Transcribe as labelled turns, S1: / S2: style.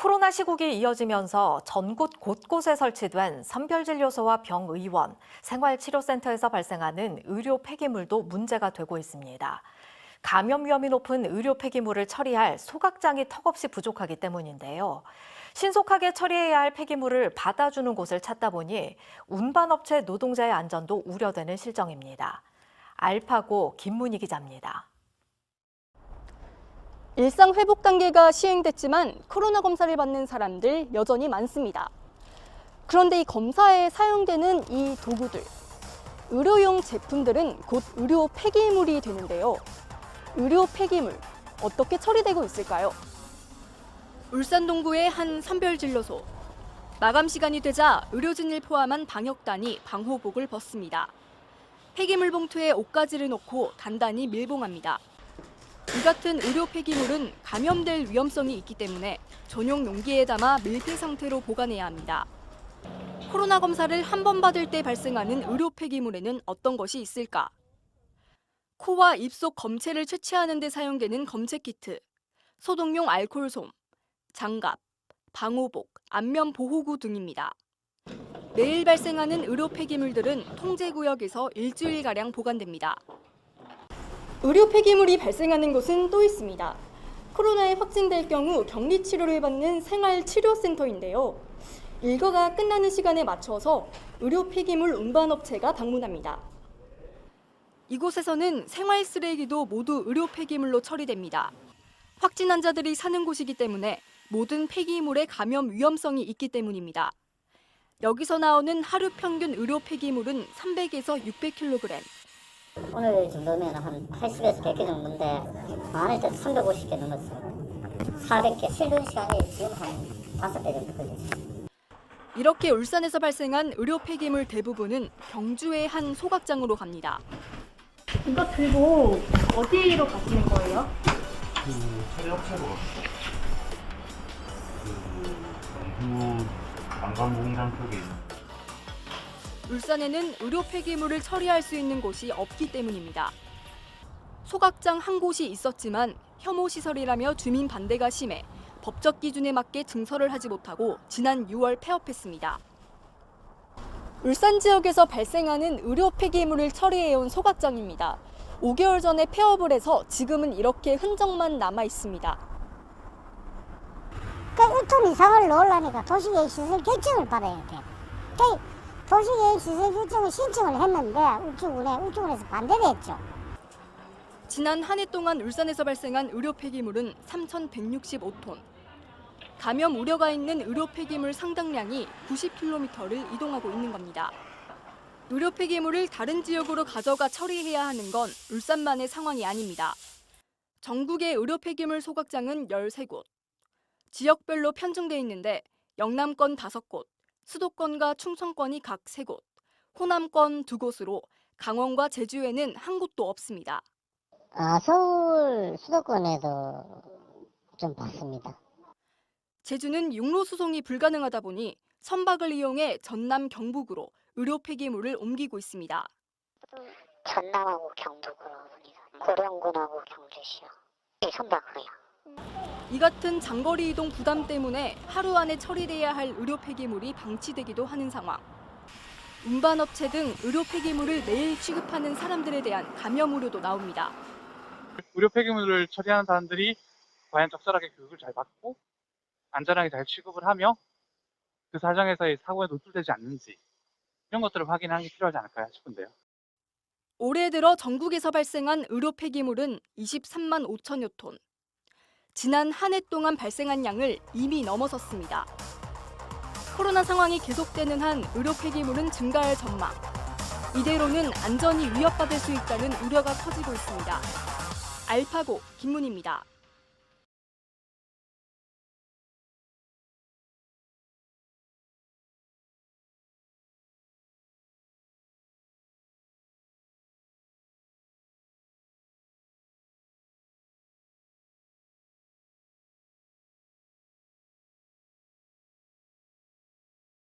S1: 코로나 시국이 이어지면서 전국 곳곳에 설치된 선별진료소와 병의원, 생활치료센터에서 발생하는 의료 폐기물도 문제가 되고 있습니다. 감염 위험이 높은 의료 폐기물을 처리할 소각장이 턱없이 부족하기 때문인데요. 신속하게 처리해야 할 폐기물을 받아주는 곳을 찾다 보니 운반업체 노동자의 안전도 우려되는 실정입니다. 알파고 김문희 기자입니다.
S2: 일상 회복 단계가 시행됐지만 코로나 검사를 받는 사람들 여전히 많습니다. 그런데 이 검사에 사용되는 이 도구들, 의료용 제품들은 곧 의료 폐기물이 되는데요. 의료 폐기물, 어떻게 처리되고 있을까요? 울산 동구의 한 선별진료소. 마감 시간이 되자 의료진을 포함한 방역단이 방호복을 벗습니다. 폐기물 봉투에 옷가지를 넣고 단단히 밀봉합니다. 이 같은 의료 폐기물은 감염될 위험성이 있기 때문에 전용 용기에 담아 밀폐 상태로 보관해야 합니다. 코로나 검사를 한 번 받을 때 발생하는 의료 폐기물에는 어떤 것이 있을까? 코와 입속 검체를 채취하는 데 사용되는 검체 키트, 소독용 알코올솜, 장갑, 방호복, 안면 보호구 등입니다. 매일 발생하는 의료 폐기물들은 통제구역에서 일주일가량 보관됩니다. 의료 폐기물이 발생하는 곳은 또 있습니다. 코로나에 확진될 경우 격리 치료를 받는 생활치료센터인데요. 일과가 끝나는 시간에 맞춰서 의료 폐기물 운반업체가 방문합니다. 이곳에서는 생활 쓰레기도 모두 의료 폐기물로 처리됩니다. 확진 환자들이 사는 곳이기 때문에 모든 폐기물에 감염 위험성이 있기 때문입니다. 여기서 나오는 하루 평균 의료 폐기물은 300에서 600kg.
S3: 오늘 정도면 한 80에서 100개 정도인데 안에 350개 넘었어요. 400개, 실근 시간이 지금 한 5배 정도 걸렸어요.
S2: 이렇게 울산에서 발생한 의료 폐기물 대부분은 경주의 한 소각장으로 갑니다.
S4: 이거 들고 어디로 가시는 거예요?
S5: 처리업체로 경주 관광공장 쪽에 있는
S2: 울산에는 의료 폐기물을 처리할 수 있는 곳이 없기 때문입니다. 소각장 한 곳이 있었지만 혐오시설이라며 주민 반대가 심해 법적 기준에 맞게 증설을 하지 못하고 지난 6월 폐업했습니다. 울산 지역에서 발생하는 의료 폐기물을 처리해온 소각장입니다. 5개월 전에 폐업을 해서 지금은 이렇게 흔적만 남아 있습니다.
S6: 1톤 이상을 넣으려니까 도시계획시설 결정을 받아야 돼. 도시계획시설 결정을 신청을 했는데 울주군에서 반대를 했죠.
S2: 지난 한 해 동안 울산에서 발생한 의료 폐기물은 3,165톤. 감염 우려가 있는 의료 폐기물 상당량이 90km를 이동하고 있는 겁니다. 의료 폐기물을 다른 지역으로 가져가 처리해야 하는 건 울산만의 상황이 아닙니다. 전국의 의료 폐기물 소각장은 13곳. 지역별로 편중돼 있는데 영남권 5곳, 수도권과 충청권이 각 3곳, 호남권 2곳으로 강원과 제주에는 한 곳도 없습니다.
S6: 서울 수도권에도 좀 봤습니다.
S2: 제주는 육로 수송이 불가능하다 보니 선박을 이용해 전남 경북으로 의료 폐기물을 옮기고 있습니다.
S6: 전남하고 경북으로 고령군하고 경주시요. 선박으로요.
S2: 이 같은 장거리 이동 부담 때문에 하루 안에 처리돼야 할 의료 폐기물이 방치되기도 하는 상황. 운반업체 등 의료 폐기물을 매일 취급하는 사람들에 대한 감염 우려도 나옵니다.
S7: 의료 폐기물을 처리하는 사람들이 과연 적절하게 교육을 잘 받고 안전하게 잘 취급을 하며 그 사정에서의 사고에 노출되지 않는지 이런 것들을 확인하는 게 필요하지 않을까 싶은데요.
S2: 올해 들어 전국에서 발생한 의료 폐기물은 23만 5천여 톤. 지난 한 해 동안 발생한 양을 이미 넘어섰습니다. 코로나 상황이 계속되는 한 의료 폐기물은 증가할 전망. 이대로는 안전이 위협받을 수 있다는 우려가 커지고 있습니다. 알파고 김문희입니다.